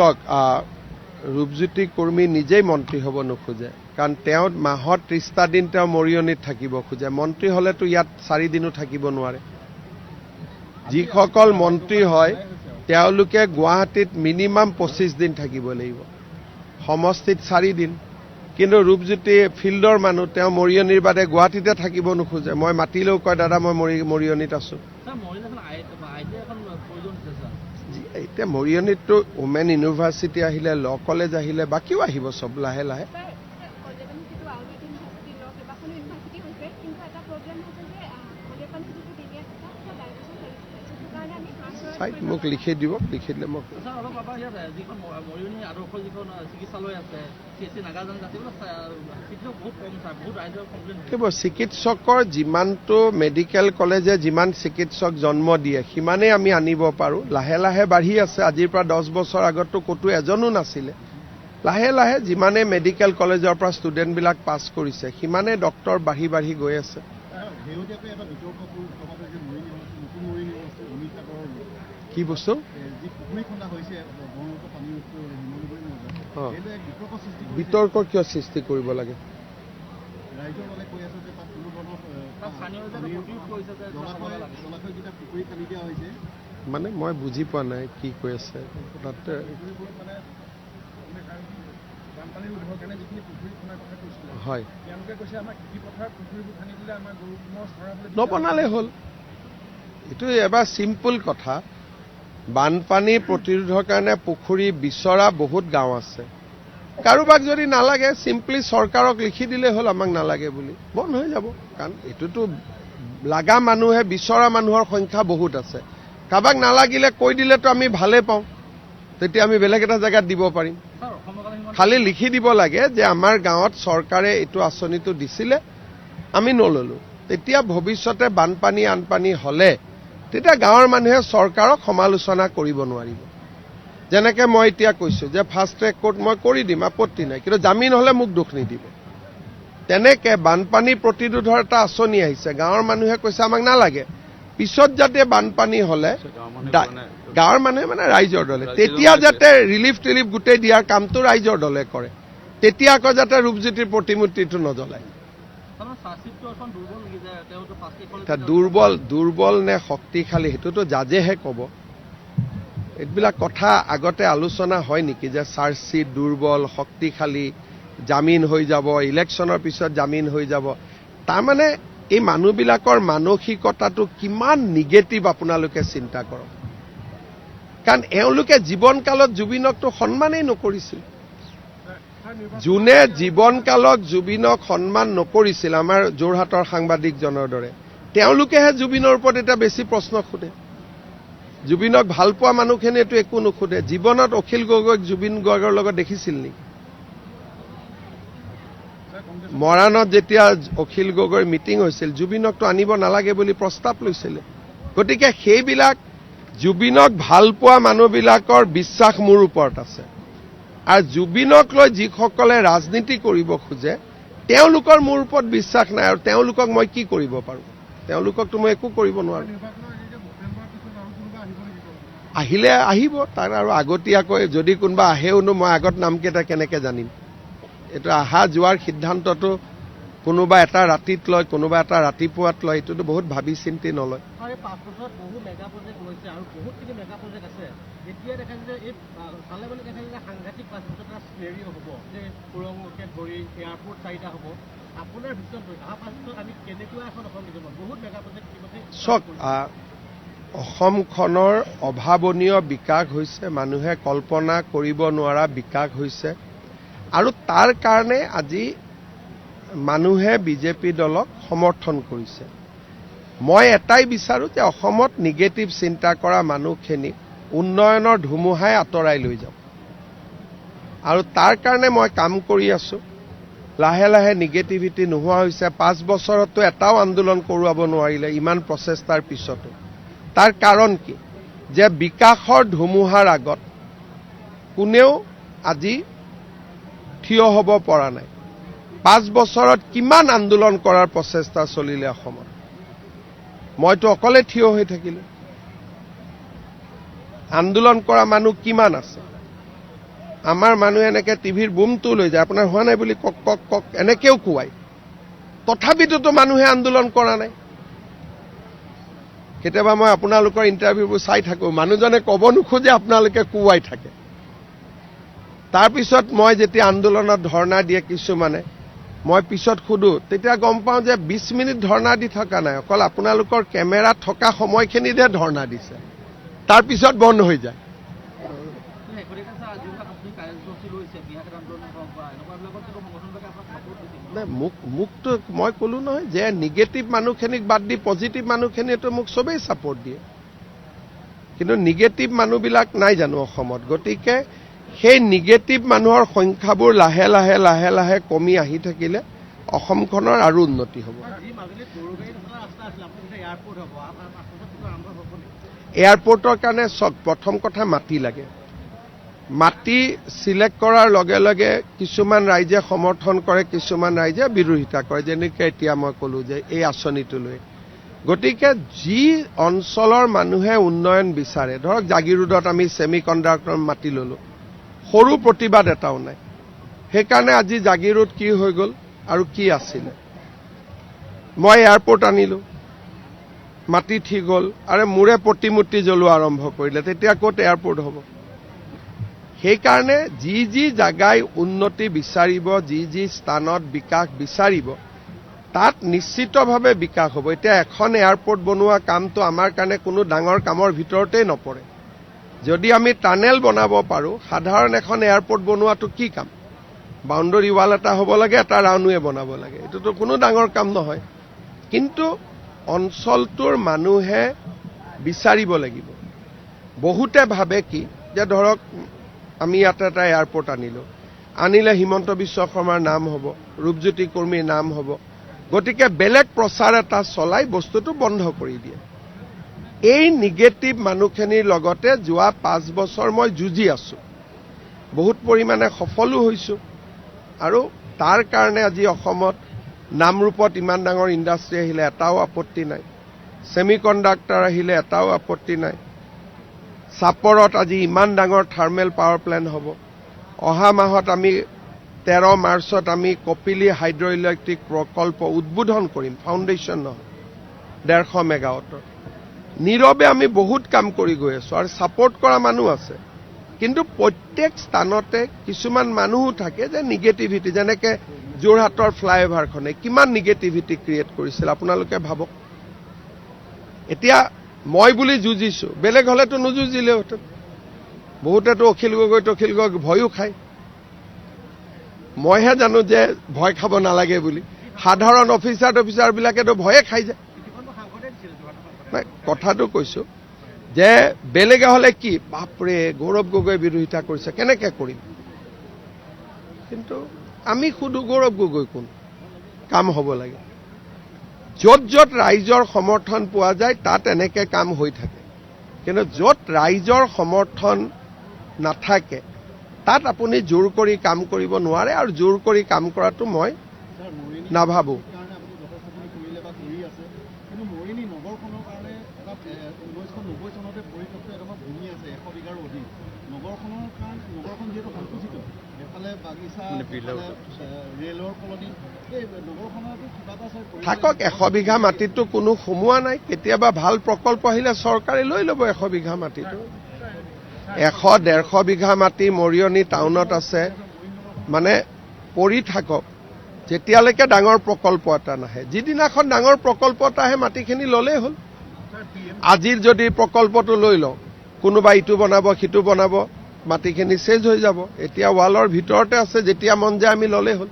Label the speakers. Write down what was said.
Speaker 1: চাওক ৰূপজ্যোতি কৰ্মী নিজেই মন্ত্ৰী হ'ব নোখোজে কাৰণ তেওঁ মাহত 30টা দিন তেওঁ মৰিয়নিত থাকিব খোজে মন্ত্ৰী হলেতো ইয়াত 4 দিনো থাকিব নোৱাৰে যিসকল মন্ত্ৰী হয় তেওঁলোকে গুৱাহাটীত মিনিমাম 25 দিন থাকিব লাগিব সমষ্টিত 4 দিন কিন্তু ৰূপজ্যোতি ফিল্ডৰ মানুহ তেওঁ মৰিয়নিৰ বাদে গুৱাহাটীতে থাকিব নোখোজে মই মাতিলেও কয় দাদা মই মৰিয়নিত আছো এতিয়া মৰিয়নিততো ওমেন ইউনিভাৰ্চিটি আহিলে ল কলেজ আহিলে বাকীও আহিব সব লাহে লাহে মোক লিখি দিব লিখি দিলে মোক চিকিৎসকৰ যিমানটো মেডিকেল কলেজে যিমান চিকিৎসক জন্ম দিয়ে সিমানেই আমি আনিব পাৰোঁ লাহে লাহে বাঢ়ি আছে আজিৰ পৰা 10 বছৰ আগততো ক'তো এজনো নাছিলে লাহে লাহে যিমানে মেডিকেল কলেজৰ পৰা ষ্টুডেণ্টবিলাক পাছ কৰিছে সিমানে ডক্টৰ বাঢ়ি বাঢ়ি গৈ আছে কি বস্তু বিতৰ্ক কিয় সৃষ্টি কৰিব লাগে মানে মই বুজি পোৱা নাই কি কৈ আছে তাতে হয় নবনালে হ'ল এইটো এবাৰ চিম্পল কথা বানপানী প্ৰতিৰোধৰ কাৰণে পুখুৰী বিচৰা বহুত গাঁও আছে কাৰোবাক যদি নালাগে সিম্পলি চৰকাৰক লিখি দিলে হ'ল আমাক নালাগে বুলি বন্ধ হৈ যাব কাৰণ এটোতো লাগা মানুহে বিচৰা মানুহৰ সংখ্যা বহুত আছে কাবাক নালাগিলে কৈ দিলেতো আমি ভালে পাওঁ তেতিয়া আমি বেলেগ এটা জায়গাত দিব পাৰিম খালি লিখি দিব লাগে যে আমাৰ গাঁৱত চৰকাৰে এটো আঁচনিটো দিছিলে আমি নললো তেতিয়া ভৱিষ্যতে বানপানী আনপানী হলে তেতিয়া গাঁৱৰ মানুহে চৰকাৰক সমালোচনা কৰিব নোৱাৰিব যেনেকৈ মই এতিয়া কৈছো যে ফাষ্ট ট্ৰেক কোৰ্ট মই কৰি দিম আপত্তি নাই কিন্তু জামিন হলে মোক দুখ নিদিব তেনেকৈ বানপানী প্ৰতিৰোধৰ এটা আঁচনি আহিছে গাঁৱৰ মানুহে কৈছে আমাক নালাগে পিছত যাতে বানপানী হলে গাঁৱৰ মানুহে মানে ৰাইজৰ দলে তেতিয়া যাতে ৰিলিফ গোটেই দিয়াৰ কামটো ৰাইজৰ দলে কৰে তেতিয়া আকৌ যাতে ৰূপজ্যোতিৰ প্ৰতিমূৰ্তিটো নজ্বলায় দুৰ্বল নে শক্তিশালী সেইটোতো জাজেহে ক'ব এইবিলাক কথা আগতে আলোচনা হয় নেকি যে চাৰ্জশ্বিট দুৰ্বল শক্তিশালী জামিন হৈ যাব ইলেকশ্যনৰ পিছত জামিন হৈ যাব তাৰমানে এই মানুহবিলাকৰ মানসিকতাটো কিমান নিগেটিভ আপোনালোকে চিন্তা কৰক কাৰণ এওঁলোকে জীৱনকালত জুবিনকতো সন্মানেই নকৰিছিল যোনে জীৱনকালত জুবিনক সন্মান নকৰিছিল আমাৰ যোৰহাটৰ সাংবাদিকজনৰ দৰে তেওঁলোকেহে জুবিনৰ ওপৰত এটা বেছি প্ৰশ্ন সোধে জুবিনক ভাল পোৱা মানুহখিনিয়েতো একো নুসুধে জীৱনত অখিল গগৈক জুবিন গগৈৰ লগত দেখিছিল নেকি মৰাণত যেতিয়া অখিল গগৈৰ মিটিং হৈছিল জুবিনকতো আনিব নালাগে বুলি প্ৰস্তাৱ লৈছিল গতিকে সেইবিলাক জুবিনক ভাল পোৱা মানুহবিলাকৰ বিশ্বাস মোৰ ওপৰত আছে আৰু জুবিনক লৈ যিসকলে ৰাজনীতি কৰিব খোজে তেওঁলোকৰ মোৰ ওপৰত বিশ্বাস নাই আৰু তেওঁলোকক মই কি কৰিব পাৰোঁ তেওঁলোককতো মই একো কৰিব নোৱাৰো আহিলে আহিব তাৰ আৰু আগতীয়াকৈ যদি কোনোবা আহেওনো মই আগত নামকেইটা কেনেকৈ জানিম এইটো আহা যোৱাৰ সিদ্ধান্তটো কোনোবা এটা ৰাতিত লয় কোনোবা এটা ৰাতিপুৱাত লয় এইটোতো বহুত ভাবি চিন্তি নলয় চক অসমখনৰ অভাৱনীয় বিকাশ হৈছে মানুহে কল্পনা কৰিব নোৱাৰা বিকাশ হৈছে আৰু তাৰ কাৰণে আজি মানুহে বিজেপি দলক সমৰ্থন কৰিছে মই এটাই বিচাৰো যে অসমত নিগেটিভ চিন্তা কৰা মানুহখিনি উন্নয়নৰ ধুমুহাই আঁতৰাই লৈ যাওক আৰু তাৰ কাৰণে মই কাম কৰি আছো লাহে লাহে নিগেটিভিটি নোহোৱা হৈছে 5 বছৰতো এটাও আন্দোলন কৰোৱাব নোৱাৰিলে ইমান প্ৰচেষ্টাৰ পিছতো তাৰ কাৰণ কি যে বিকাশৰ ধুমুহাৰ আগত কোনেও আজি থিয় হ'ব পৰা নাই 5 বছৰত কিমান আন্দোলন কৰাৰ প্ৰচেষ্টা চলিলে অসমত মইতো অকলে থিয় হৈ থাকিলো আন্দোলন কৰা মানুহ কিমান আছে আমাৰ মানুহে এনেকে টিভিৰ বুমটো লৈ যায়, আপোনাৰ হোৱা নাই বুলি কক কক কক এনেকেও কোৱায়। তথাপিতো মানুহে আন্দোলন কৰা নাই। কেতিয়াবা মই আপোনালোকৰ ইণ্টাৰভিউবোৰ চাই থাকো, মানুহজনে ক'ব নোখোজে আপোনালোকে কোৱাই থাকে। তাৰপিছত মই যেতিয়া আন্দোলনত ধৰ্ণা দিয়ে কিছুমানে, মই পিছত সুধো, তেতিয়া গম পাওঁ যে 20 মিনিট ধৰ্ণা দি থকা নাই, অকল আপোনালোকৰ কেমেৰা থকা সময়খিনিতহে ধৰ্ণা দিছে, তাৰপিছত বন্ধ হৈ যায়। মোকতো মই ক'লো নহয় যে নিগেটিভ মানুহখিনিক বাদ দি পজিটিভ মানুহখিনিয়েতো মোক চবেই ছাপৰ্ট দিয়ে, কিন্তু নিগেটিভ মানুহবিলাক নাই জানো অসমত। গতিকে সেই নিগেটিভ মানুহৰ সংখ্যাবোৰ লাহে লাহে লাহে লাহে কমি আহি থাকিলে অসমখনৰ আৰু উন্নতি হ'ব। এয়াৰপৰ্টৰ কাৰণে চক প্ৰথম কথা মাটি লাগে। মাটি চিলেক্ট কৰাৰ লগে লগে কিছুমান ৰাইজে সমৰ্থন কৰে, কিছুমান ৰাইজে বিৰোধিতা কৰে, যেনেকৈ এতিয়া মই ক'লো যে এই আঁচনিটো লৈ। গতিকে যি অঞ্চলৰ মানুহে উন্নয়ন বিচাৰে, ধৰক জাগিৰোডত আমি ছেমি কণ্ডাক্টৰ মাটি ল'লো, সৰু প্ৰতিবাদ এটাও নাই। সেইকাৰণে আজি জাগিৰোড কি হৈ গ'ল আৰু কি আছিলে। মই এয়াৰপৰ্ট আনিলো, মাটি ঠিক হ'ল, আৰু মোৰে প্ৰতিমূৰ্তি জ্বলোৱা আৰম্ভ কৰিলে, তেতিয়া ক'ত এয়াৰপৰ্ট হ'ব। সেইকাৰণে যি যি জাগাই উন্নতি বিচাৰিব, যি যি স্থানত বিকাশ বিচাৰিব, তাত নিশ্চিতভাৱে বিকাশ হ'ব। এতিয়া এখন এয়াৰপৰ্ট বনোৱা কামটো আমাৰ কাৰণে কোনো ডাঙৰ কামৰ ভিতৰতেই নপৰে। যদি আমি টানেল বনাব পাৰোঁ, সাধাৰণ এখন এয়াৰপৰ্ট বনোৱাটো কি কাম, বাউণ্ডৰী ৱাল এটা হ'ব লাগে, এটা ৰানৱে বনাব লাগে, এইটোতো কোনো ডাঙৰ কাম নহয়। কিন্তু অঞ্চলটোৰ মানুহে বিচাৰিব লাগিব। বহুতে ভাবে কি যে ধৰক আমি ইয়াত এটা এয়াৰপৰ্ট আনিলে হিমন্ত বিশ্ব শৰ্মাৰ নাম হ'ব, ৰূপজ্যোতি কুৰ্মীৰ নাম হ'ব, গতিকে বেলেগ প্ৰচাৰ এটা চলাই বস্তুটো বন্ধ কৰি দিয়ে। এই নিগেটিভ মানুহখিনিৰ লগতে যোৱা 5 বছৰ মই যুঁজি আছো, বহুত পৰিমাণে সফলো হৈছো, আৰু তাৰ কাৰণে আজি অসমত নামৰূপত ইমান ডাঙৰ ইণ্ডাষ্ট্ৰী আহিলে এটাও আপত্তি নাই, ছেমি কণ্ডাক্টৰ আহিলে এটাও আপত্তি নাই, চাপৰত আজি ইমান ডাঙৰ থাৰ্মেল পাৱাৰ প্লেণ্ট হ'ব। অহা মাহত আমি 13 মাৰ্চত আমি কপিলী হাইড্ৰ ইলেক্ট্ৰিক প্ৰকল্প উদ্বোধন কৰিম, ফাউণ্ডেশ্যন নহয়, 150 মেগাৱাটৰ। নীৰৱে আমি বহুত কাম কৰি গৈ আছো, আৰু ছাপৰ্ট কৰা মানুহ আছে। কিন্তু প্ৰত্যেক স্থানতে কিছুমান মানুহো থাকে যে নিগেটিভিটি, যেনেকৈ যোৰহাটৰ ফ্লাইঅভাৰখনে কিমান নিগেটিভিটি ক্ৰিয়েট কৰিছিল আপোনালোকে ভাবক। এতিয়া মই বুলি যুঁজিছো, বেলেগ হলেতো নুযুঁজিলেহেঁতেন। বহুতেতো অখিল গগৈ ভয়ো খায়, মইহে জানো যে ভয় খাব নালাগে বুলি। সাধাৰণ অফিচাৰবিলাকেতো ভয়ে খাই যায়। কথাটো কৈছো যে বেলেগে হলে কি, বাপৰে গৌৰৱ গগৈ বিৰোধিতা কৰিছে, কেনেকে কৰিম। কিন্তু আমি সুধো গৌৰৱ গগৈ কোন, কাম হ'ব লাগে। য'ত য'ত ৰাইজৰ সমৰ্থন পোৱা যায় তাত এনেকে কাম হৈ থাকে, কিন্তু য'ত ৰাইজৰ সমৰ্থন নাথাকে তাত আপুনি জোৰ কৰি কাম কৰিব নোৱাৰে, আৰু জোৰ কৰি কাম কৰাটো মই নাভাবো। থাকক, 100 বিঘা মাটিতো কোনো সোমোৱা নাই। কেতিয়াবা ভাল প্ৰকল্প আহিলে চৰকাৰে লৈ ল'ব 100 বিঘা মাটিটো। 100-150 বিঘা মাটি মৰিয়নি টাউনত আছে, মানে পৰি থাকক যেতিয়ালৈকে ডাঙৰ প্ৰকল্প এটা নাহে। যিদিনাখন ডাঙৰ প্ৰকল্প এটা আহে মাটিখিনি ল'লেই হ'ল। আজিৰ যদি প্ৰকল্পটো লৈ লওঁ, কোনোবা ইটো বনাব সিটো বনাব, মাটিখিনি চেজ হৈ যাব। এতিয়া ৱালৰ ভিতৰতে আছে, যেতিয়া মন যায় আমি ল'লেই হ'ল।